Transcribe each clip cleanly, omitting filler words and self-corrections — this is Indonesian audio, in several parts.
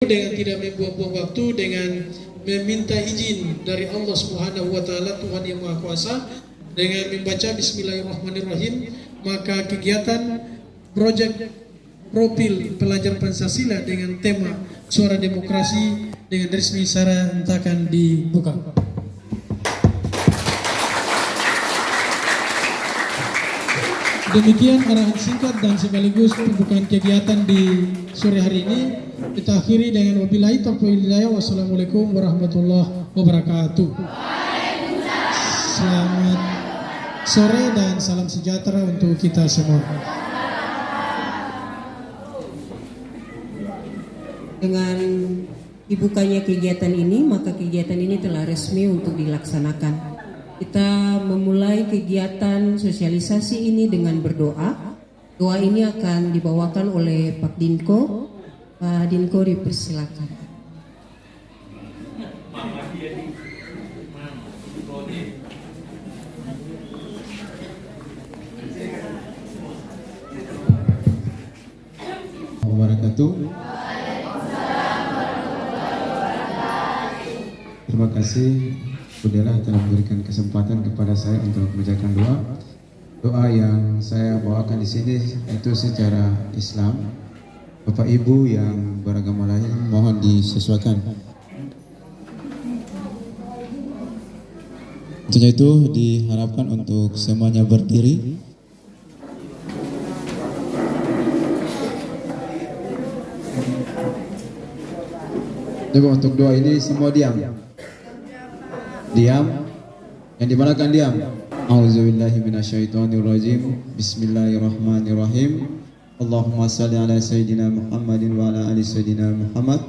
dengan tidak membuang-buang waktu, dengan meminta izin dari Allah Subhanahu wa taala, Tuhan yang Maha Kuasa, dengan membaca bismillahirrahmanirrahim, maka kegiatan proyek profil pelajar Pancasila dengan tema Suara Demokrasi dengan resmi secara hentakan dibuka. Demikian arahan singkat dan sekaligus pembukaan kegiatan di sore hari ini. Kita akhiri dengan wabillahi taufiq wal hidayah. Wassalamualaikum warahmatullahi wabarakatuh. Selamat sore dan salam sejahtera untuk kita semua. Dengan dibukanya kegiatan ini, maka kegiatan ini telah resmi untuk dilaksanakan. Kita memulai kegiatan sosialisasi ini dengan berdoa. Doa ini akan dibawakan oleh Pak Dinko. Pak Dinko dipersilakan. Wabarakatuh. Terima kasih Budela telah memberikan kesempatan kepada saya untuk menjalankan doa. Doa yang saya bawakan di sini itu secara Islam. Bapak Ibu yang beragama lain mohon disesuaikan. Untuk itu diharapkan untuk semuanya berdiri. Coba untuk doa ini semua diam. Diam. Yang dimanakan diam. A'udzubillahi minasyaitonirrajim. Bismillahirrahmanirrahim. Allahumma salli ala sayyidina Muhammadin wa ala ali sayyidina Muhammad.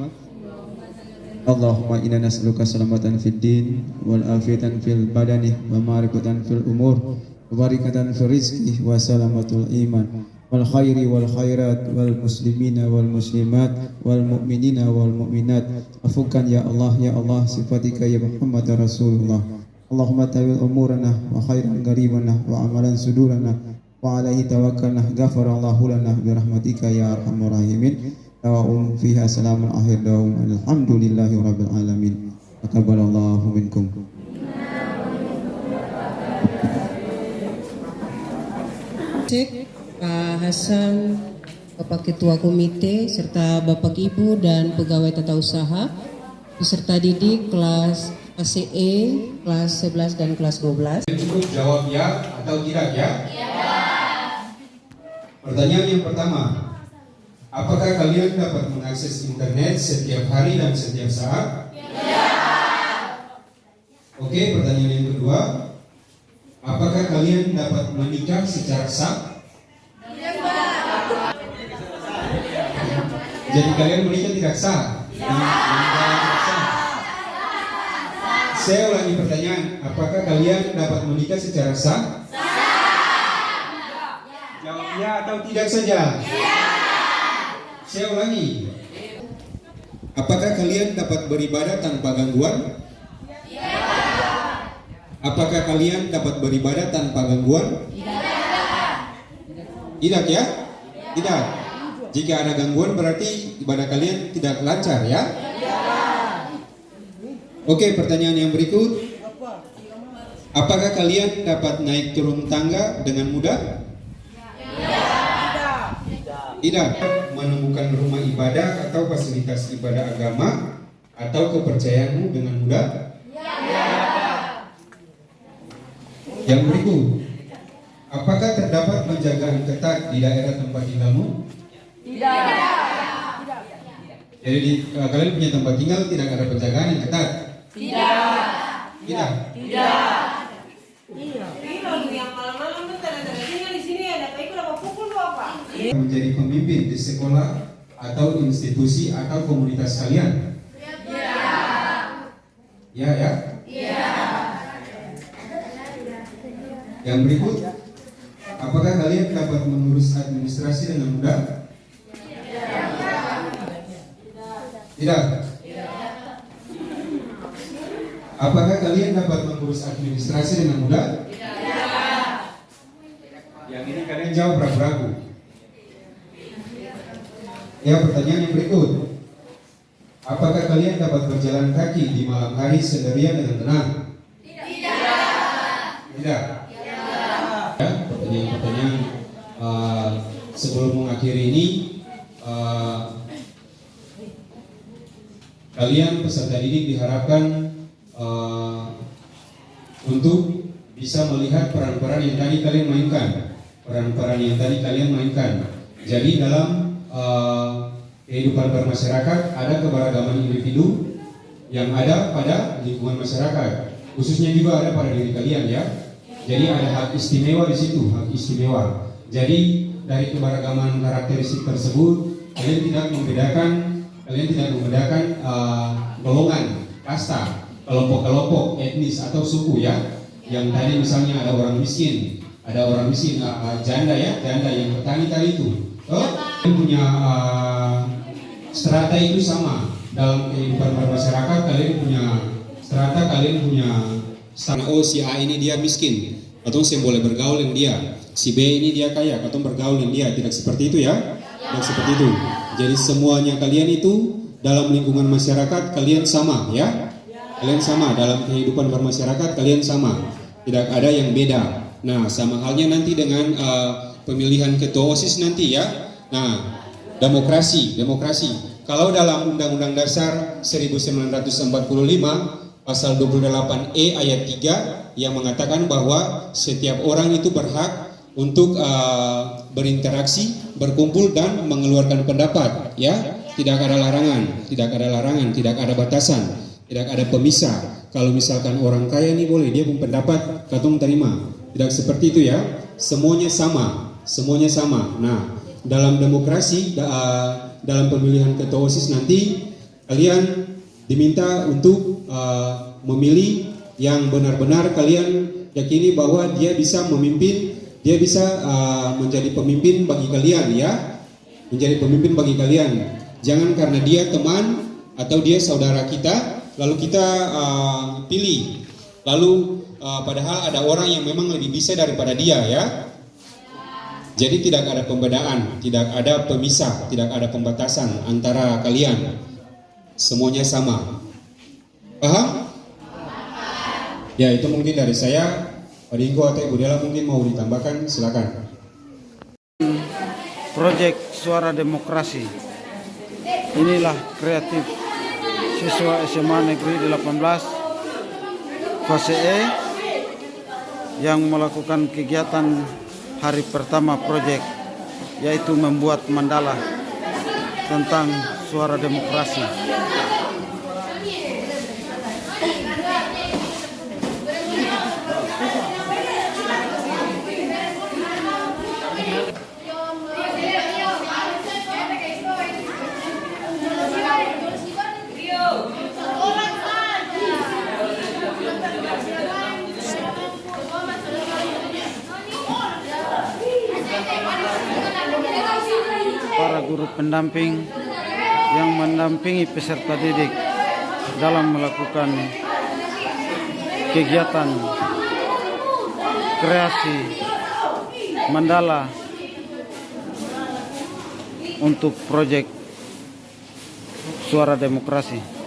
Allahumma inna nas'aluka salamatan fid din wal afiyatan fil badani wa ma'rifatan fil umur wa barakatan fil rizqi wa salamatul iman wal khairi wal khairat wal muslimina wal muslimat wal mu'minina wal mu'minat. Afukan ya Allah sifatika ya Muhammad Rasulullah. Allahumma tawil umurana wa khairan garibana wa amalan sudurana wa alaihi tawakkalna ghafarallahu lana birahmatika ya arhamar rahimin. Da'um fiha salamun akhir da'um alhamdulillahi rabbil alamin. Taqabbalallahu minkum. Pak Hasan, Bapak Ketua Komite, serta Bapak Ibu dan pegawai tata usaha, peserta didik kelas ACE, kelas 11 dan kelas 12. Cukup jawab ya atau tidak ya? Ya. Pertanyaan yang pertama, apakah kalian dapat mengakses internet setiap hari dan setiap saat? Ya. Oke, pertanyaan yang kedua, apakah kalian dapat menikah secara sah? Jadi kalian menikah tidak sah? Saya ulangi pertanyaan, apakah kalian dapat menikah secara sah? Jawab ya atau tidak saja? Saya ulangi. Apakah kalian dapat beribadah tanpa gangguan? Apakah kalian dapat beribadah tanpa gangguan? Tidak ya? Tidak. Jika ada gangguan berarti ibadah kalian tidak lancar ya? Oke, pertanyaan yang berikut. Apakah kalian dapat naik turun tangga dengan mudah? Tidak. Menemukan rumah ibadah atau fasilitas ibadah agama atau kepercayaanmu dengan mudah? Yang berikut. Apakah terdapat penjagaan ketat di daerah tempat tinggalmu? Jadi kalian punya tempat tinggal tidak ada penjagaan yang ketat? Tidak. Yang malam-malam tuh tanda-tanda tinggal di sini ada kayak apa pukul apa? Menjadi pemimpin di sekolah atau institusi atau komunitas kalian? Ya. Yang berikut, apakah kalian dapat mengurus administrasi dengan mudah? Tidak. Apakah kalian dapat mengurus administrasi dengan mudah? Yang ini kalian jawab ragu-ragu. Ya, pertanyaan yang berikut. Apakah kalian dapat berjalan kaki di malam hari sendirian dengan tenang? Tidak. Ya, pertanyaan-pertanyaan sebelum mengakhiri ini, kalian peserta didik diharapkan untuk bisa melihat peran-peran yang tadi kalian mainkan. Jadi dalam kehidupan bermasyarakat ada keberagaman individu yang ada pada lingkungan masyarakat, khususnya juga ada pada diri kalian ya. Jadi ada hak istimewa di situ, hak istimewa. Jadi dari keberagaman karakteristik tersebut kalian tidak membedakan golongan, kasta, kelompok-kelompok etnis atau suku ya. Yang tadi misalnya ada orang miskin, janda yang petani tadi itu. Kalian punya strata itu sama dalam kehidupan bermasyarakat. Kalian punya strata, oh si A ini dia miskin, atau saya boleh bergaul dengan dia. Si B ini dia kaya, atau bergaul dengan dia. Tidak seperti itu ya. Tidak seperti itu. Jadi semuanya kalian itu dalam lingkungan masyarakat kalian sama ya. Kalian sama dalam kehidupan bermasyarakat, kalian sama. Tidak ada yang beda. Nah, sama halnya nanti dengan pemilihan ketua OSIS nanti ya. Nah, demokrasi. Kalau dalam Undang-Undang Dasar 1945 pasal 28E ayat 3 yang mengatakan bahwa setiap orang itu berhak untuk berinteraksi, berkumpul dan mengeluarkan pendapat ya. Tidak ada larangan, tidak ada batasan, tidak ada pemisah. Kalau misalkan orang kaya ini boleh dia pun pendapat, katong terima. Tidak seperti itu ya. Semuanya sama. Nah, dalam demokrasi, dalam pemilihan ketua OSIS nanti kalian diminta untuk memilih yang benar-benar kalian yakini bahwa dia bisa memimpin, dia bisa menjadi pemimpin bagi kalian ya. Menjadi pemimpin bagi kalian. Jangan karena dia teman atau dia saudara kita lalu kita pilih, lalu padahal ada orang yang memang lebih bisa daripada dia ya. Jadi tidak ada pembedaan, tidak ada pemisah, tidak ada pembatasan antara kalian. Semuanya sama. Paham? Ya, itu mungkin dari saya. Pak Dingko atau Ibu Dela mungkin mau ditambahkan, silakan. Proyek Suara Demokrasi. Inilah kreatif siswa SMA Negeri 18 fase E yang melakukan kegiatan hari pertama proyek, yaitu membuat mandala tentang suara demokrasi. Para guru pendamping yang mendampingi peserta didik dalam melakukan kegiatan kreasi mandala untuk proyek Suara Demokrasi.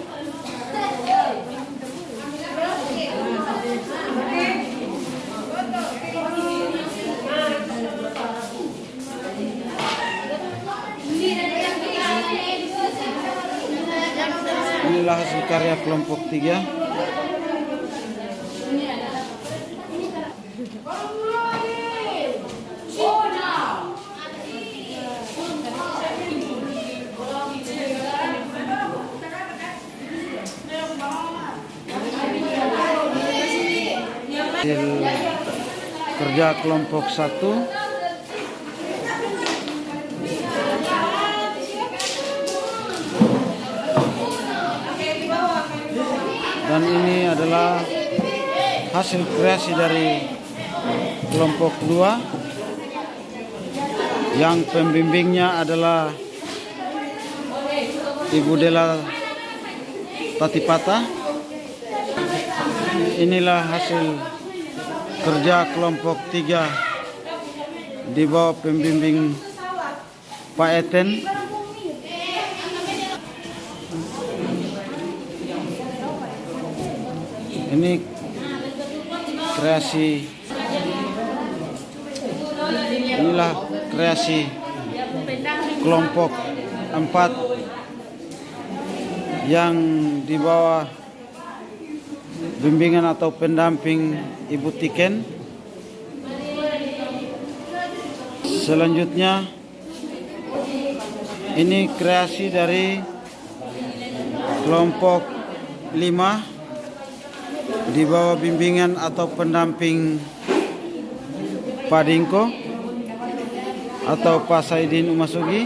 Inilah hasil karya kelompok 3. Hasil kerja kelompok 1. Dan ini adalah hasil kreasi dari kelompok 2 yang pembimbingnya adalah Ibu Dela Tatipata. Inilah hasil kerja kelompok 3 di bawah pembimbing Pak Eten. Ini kreasi, inilah kreasi kelompok 4 yang di bawah bimbingan atau pendamping Ibu Tiken. Selanjutnya ini kreasi dari kelompok 5 di bawah bimbingan atau pendamping Pak Dingko atau Pak Saidin Umasugi.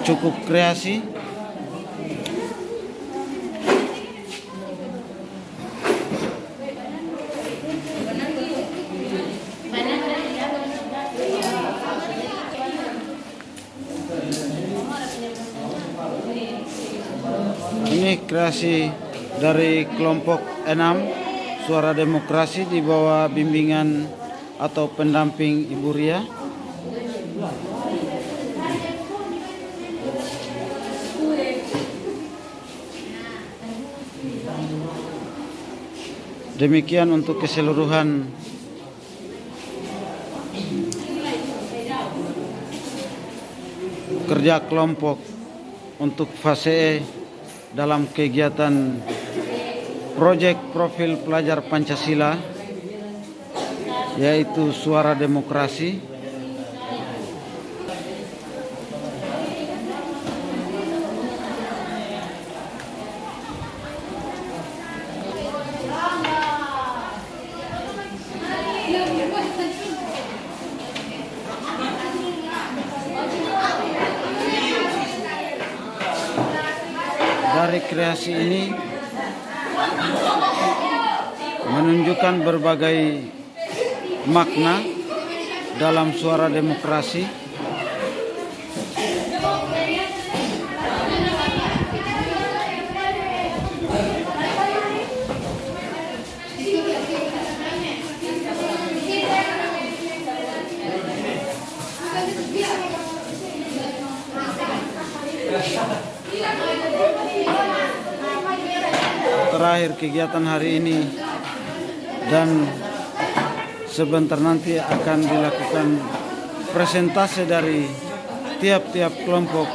Cukup kreasi. Ini kreasi dari kelompok 6 Suara Demokrasi di bawah bimbingan atau pendamping Ibu Ria. Demikian untuk keseluruhan kerja kelompok untuk fase E dalam kegiatan proyek profil pelajar Pancasila, yaitu Suara Demokrasi. Dari kreasi ini menunjukkan berbagai makna dalam Suara Demokrasi. Terakhir kegiatan hari ini dan sebentar nanti akan dilakukan presentase dari tiap-tiap kelompok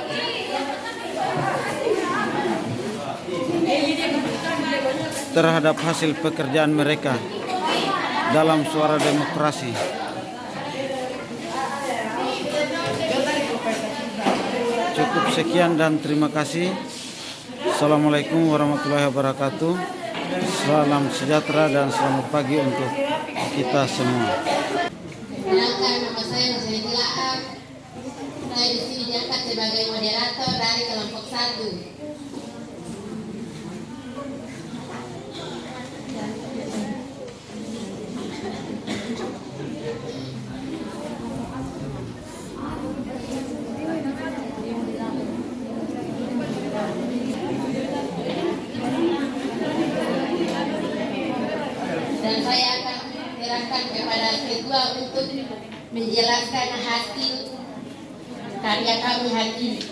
terhadap hasil pekerjaan mereka dalam Suara Demokrasi. Cukup sekian dan terima kasih. Assalamualaikum warahmatullahi wabarakatuh. Salam sejahtera dan selamat pagi untuk kita semua. Perkenalkan, nama saya Rosalia Tilaam. Saya di sini diangkat sebagai moderator dari kelompok 1. Dan saya akan menyerahkan kepada ketua untuk menjelaskan hasil karya kami hari ini.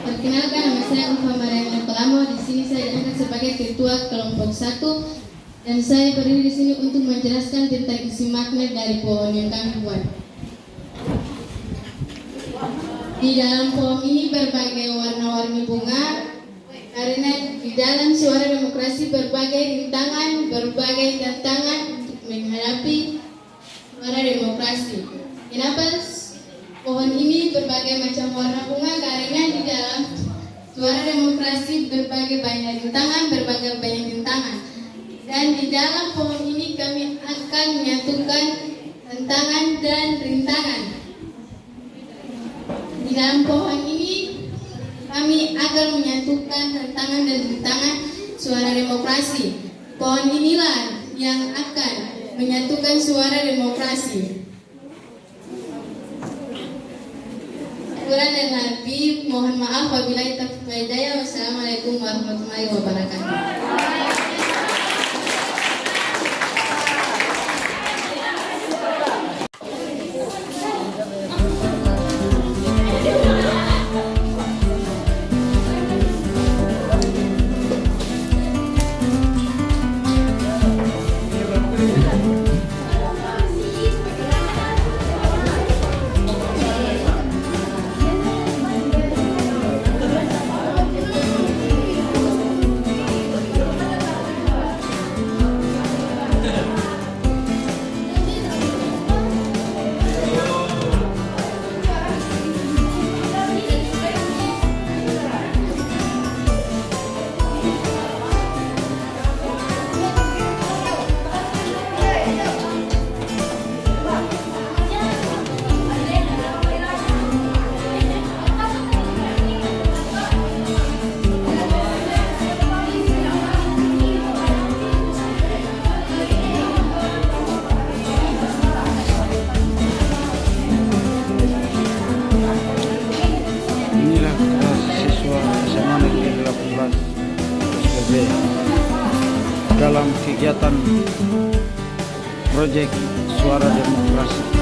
Perkenalkan, nama saya Ufa Mariana Pelamo. Di sini saya diangkat sebagai ketua kelompok 1 dan saya berdiri di sini untuk menjelaskan tentang isi makna dari poem yang kami buat. Di dalam poem ini berbagai warna-warni bunga. Karena di dalam Suara Demokrasi berbagai rintangan, berbagai tantangan untuk menghadapi Suara Demokrasi. Kenapa pohon ini berbagai macam warna bunga? Karena di dalam Suara Demokrasi berbagai banyak rintangan, berbagai banyak rintangan. Dan di dalam pohon ini kami akan menyatukan tantangan dan rintangan. Di dalam pohon ini kami akan menyatukan tantangan dan rintangan Suara Demokrasi. Pohon inilah yang akan menyatukan Suara Demokrasi. Kurang dan lebih mohon maaf. Wabillahi taufiq wal hidayah. Wassalamualaikum warahmatullahi wabarakatuh. kegiatan proyek Suara Demokrasi.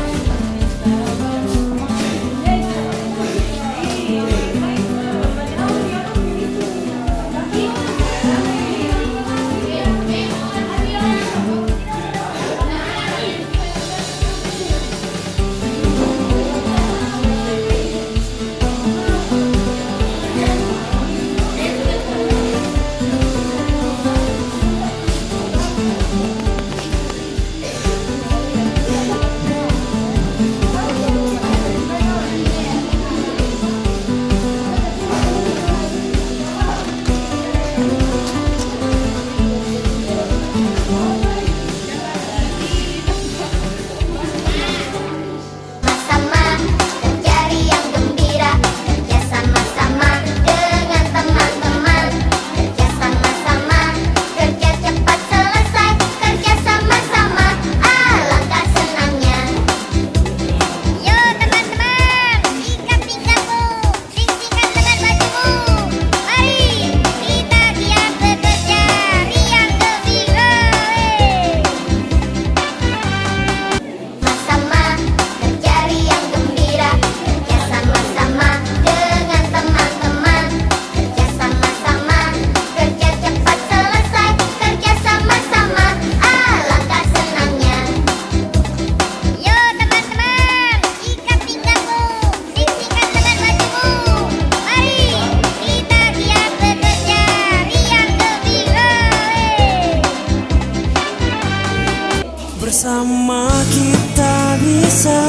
Bersama kita bisa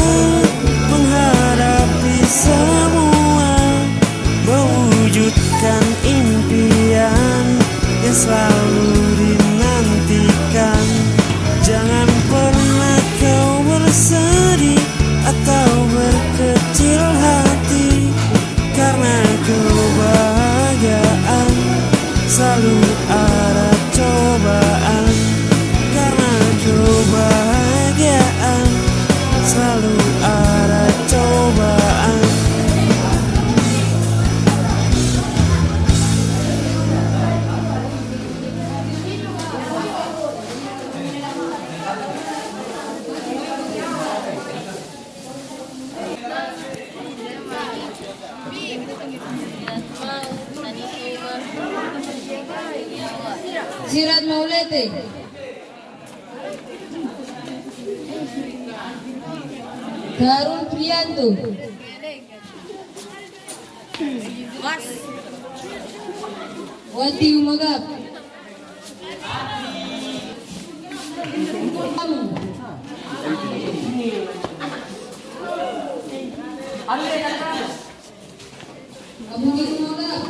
menghadapi semua, mewujudkan impian yang selalu dinantikan. Jangan pernah kau bersedih atau berkecil hati, karena kebahagiaan selalu ada cobaan. Kebahagiaan selalu ada cobaan. Sirat Maulete, Darul Priyanto, Wati Umagap, Abu Umagap,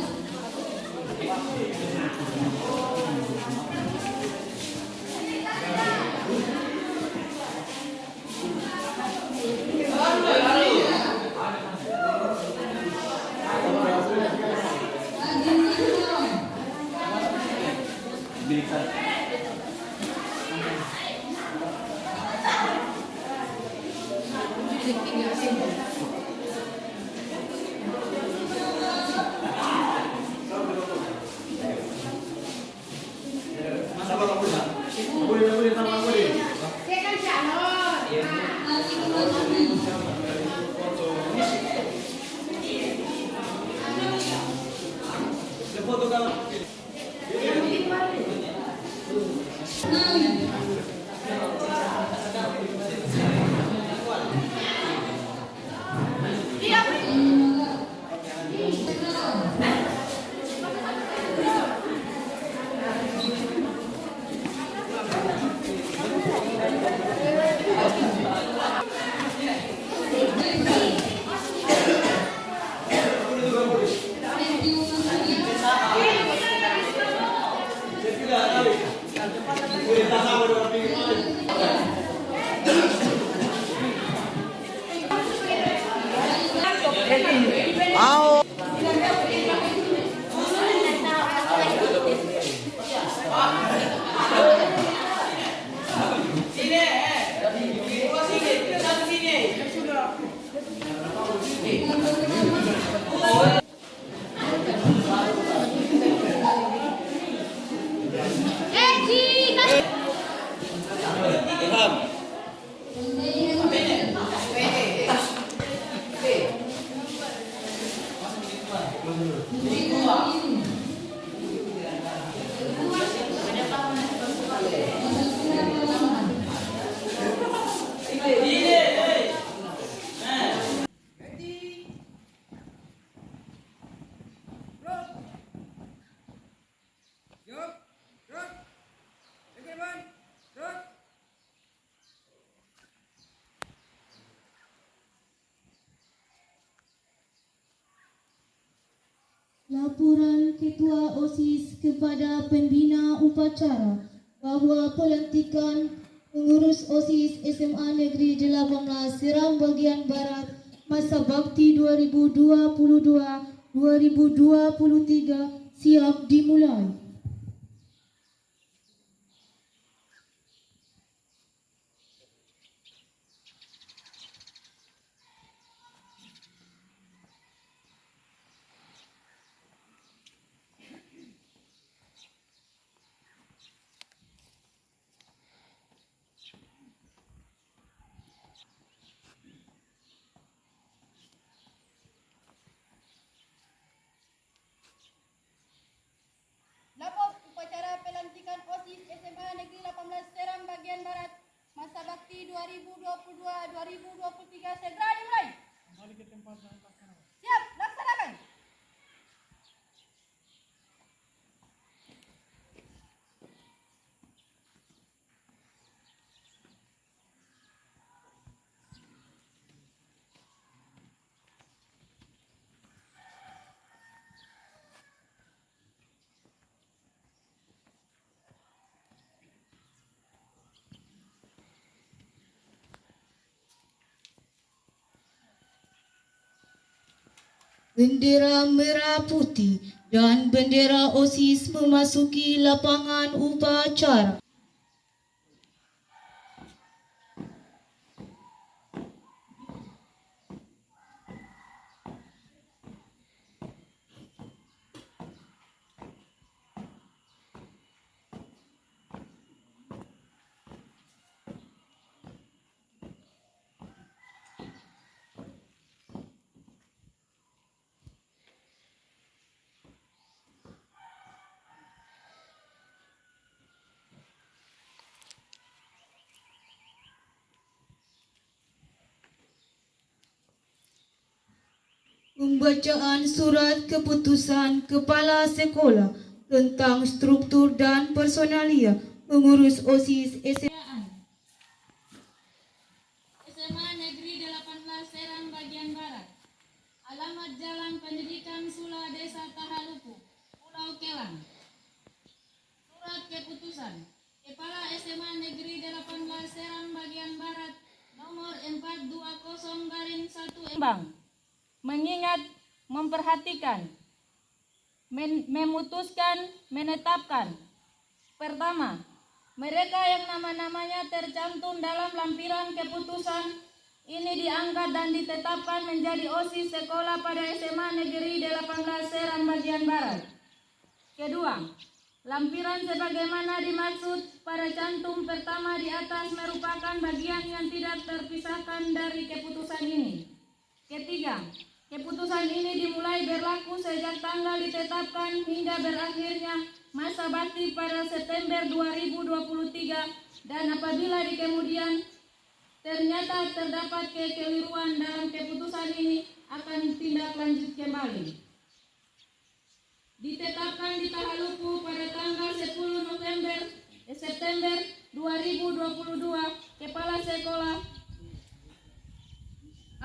Laporan Ketua OSIS kepada pembina upacara bahwa pelantikan pengurus OSIS SMA Negeri 18 Seram Bagian Barat masa bakti 2022-2023 siap dimulai. Lapor upacara pelantikan OSIS SMA Negeri 18 Seram Bagian Barat masa bakti 2022-2023 segera dimulai. Siap, laksanakan. Bendera merah putih dan bendera OSIS memasuki lapangan upacara. Pembacaan surat keputusan Kepala Sekolah tentang struktur dan personalia pengurus OSIS SMA Negeri 18 Serang Bagian Barat. Alamat Jalan Pendidikan Sula Desa Tahalupu, Pulau Kelang. Surat keputusan Kepala SMA Negeri 18 Serang Bagian Barat nomor 420/1 Embang. Mengingat, memperhatikan, memutuskan, menetapkan. Pertama, mereka yang nama-namanya tercantum dalam lampiran keputusan ini diangkat dan ditetapkan menjadi OSIS sekolah pada SMA Negeri 18 Seram Bagian Barat. Kedua, lampiran sebagaimana dimaksud pada cantum pertama di atas merupakan bagian yang tidak terpisahkan dari keputusan ini. Ketiga, keputusan ini dimulai berlaku sejak tanggal ditetapkan hingga berakhirnya masa bakti pada September 2023 dan apabila di kemudian ternyata terdapat kekeliruan dalam keputusan ini akan tindak lanjut kembali. Ditetapkan di Tahalupu pada tanggal 10 September 2022 Kepala Sekolah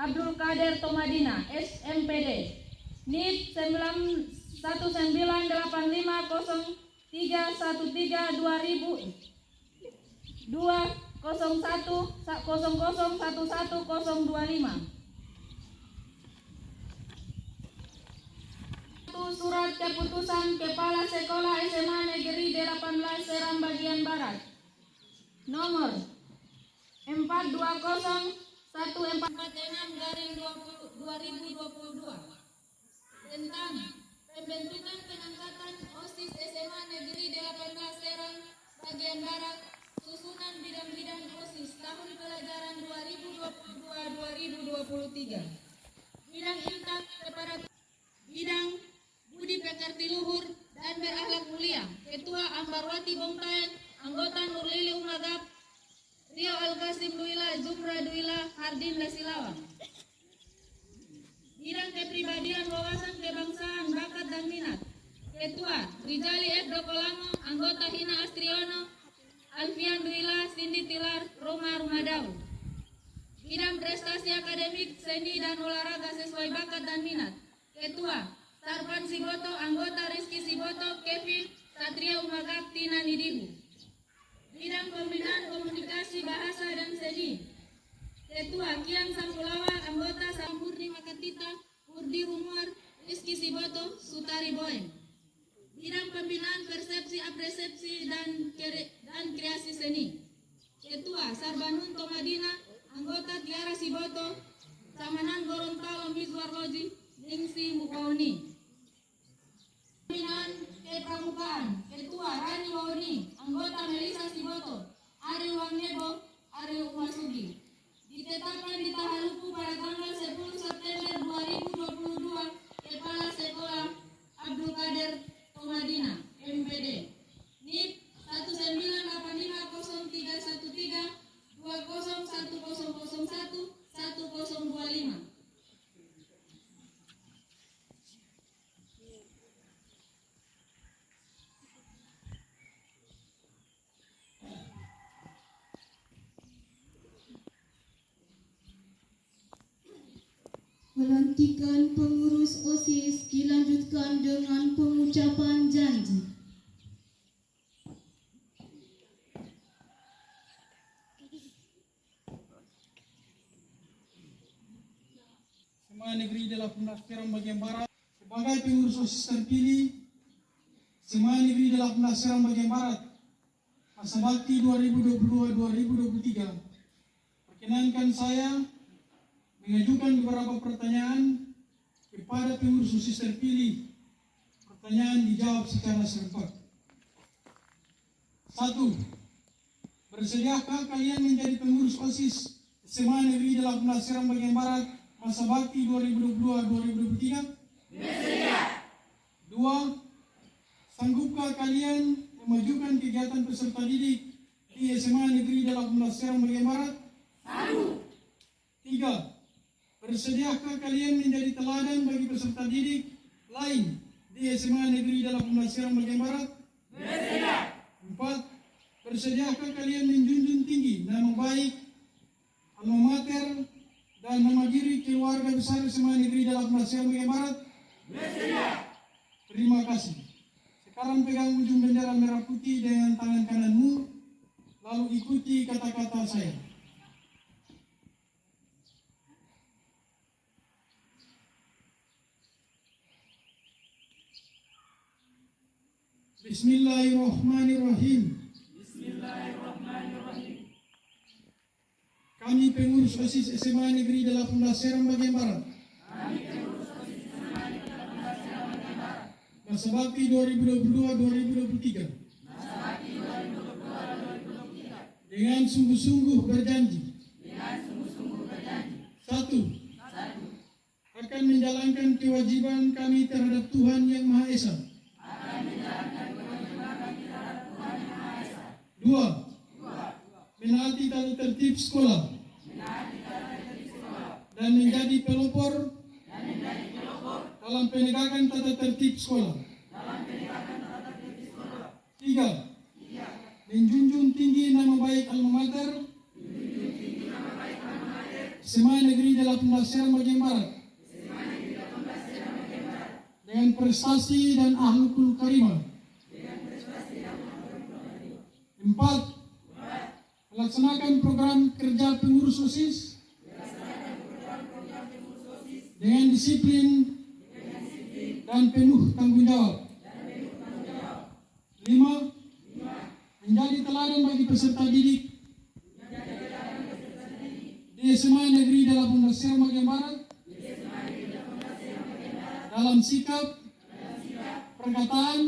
Abdul Qadir Tomadina, SMPD, NIP 198503132001111025. Surat keputusan Kepala Sekolah SMA Negeri 18 Seram Bagian Barat nomor 420/146/2022 tentang pembentukan pengangkatan OSIS SMA Negeri 18 Serang Bagian Barat, susunan bidang-bidang OSIS tahun pelajaran 2022-2023. Bidang intak kepada bidang budi pekerti luhur dan berakhlak mulia, Ketua Ambarwati Bongtaen, anggota Nurlili Umagap, Rio Al-Qasim Duila, Zumra Duila, Hardin Lasilawang. Bidang kepribadian, wawasan kebangsaan, bakat dan minat, Ketua Rijali F. Dokolango, anggota Hina Astriono, Alfian Duila, Cindy Tilar, Roma Rumadau. Bidang prestasi akademik, seni dan olahraga sesuai bakat dan minat, Ketua Sarpan Siboto, anggota Rizky Siboto, Kevin Satria Umagakti Nanidihu. Bidang Pembinaan Komunikasi Bahasa dan Seni, Ketua Kian Sampulawa, anggota Sampurni Makatita, Urdi Rumor, Rizky Siboto, Sutari Boeng. Bidang Pembinaan Persepsi, Apresepsi, dan Kreasi Seni, Ketua Sarbanun Tomadina, anggota Tiara Siboto, Samanan Gorontalo Mizwar Loji, Ningsi Mukauni. Pembinaan Kepramukaan, Ketua Rani Wauni, anggota Melisa Siboto, Ariel Wangebo, Ariel Masugi. Ditetapkan di Tahaluku pada tanggal 10 September 2022, Kepala Sekolah Abdul Qadir Tomadina, MPD. NIP 198501313 201001 1025. Pelantikan pengurus OSIS dilanjutkan dengan pengucapan janji. SMA Negeri Dela Pendaftaran bagian Barat sebagai pengurus OSIS terpilih SMA Negeri Dela Pendaftaran bagian Barat masa bakti 2022-2023. Perkenankan saya mengajukan beberapa pertanyaan kepada pengurus OSIS terpilih. Pertanyaan dijawab secara serempak. 1. Bersediakah kalian menjadi pengurus OSIS SMA Negeri Dela Pendaftaran bagian Barat masa bakti 2022-2023? Bersedia. 2. Sanggupkah kalian memajukan kegiatan peserta didik di SMA Negeri Dela Pendaftaran bagian Barat? Sanggup. 3. Bersediakah kalian menjadi teladan bagi peserta didik lain di SMA Negeri Dela Pendaftaran bagian Barat? Bersedia. 4. Bersediakah kalian menjunjung tinggi nama baik, alma mater, dan nama diri keluarga besar SMA Negeri Dela Pendaftaran bagian Barat? Bersedia. Terima kasih. Sekarang pegang ujung bendera merah putih dengan tangan kananmu, lalu ikuti kata-kata saya. Bismillahirrahmanirrahim. Bismillahirrahmanirrahim. Kami pengurus OSIS SMA Negeri Dela Pendaftaran bagian Barat. Masa bakti 2022-2023. Dengan sungguh-sungguh berjanji. 1. Akan menjalankan kewajiban kami terhadap Tuhan Yang Maha Esa. 2. Menaati tata tertib sekolah dan menjadi pelopor dalam penegakan tata tertib sekolah. 3. Menjunjung tinggi nama baik alma mater SMA Negeri Dela Pendaftaran bagian Barat dengan prestasi dan akhlakul karimah. 4. Melaksanakan program kerja pengurus OSIS dengan disiplin dan penuh tanggung jawab. 5. Menjadi teladan bagi peserta didik di SMA Negeri Dela Pendaftaran bagian Barat dalam sikap, perkataan,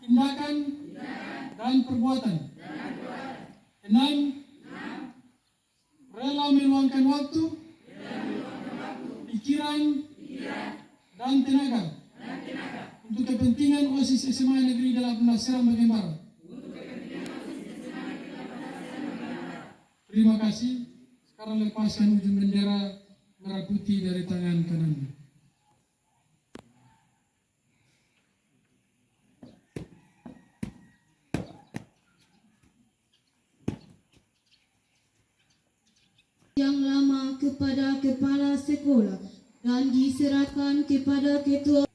tindakan, dan perbuatan. 6. Rela meluangkan waktu, pikiran, dan tenaga untuk kepentingan OSIS SMA Negeri Dela Pendaftaran bagian Barat. Terima kasih. Sekarang lepaskan ujung bendera merah putih dari tangan kananmu. Yang lama kepada kepala sekolah dan diserahkan kepada ketua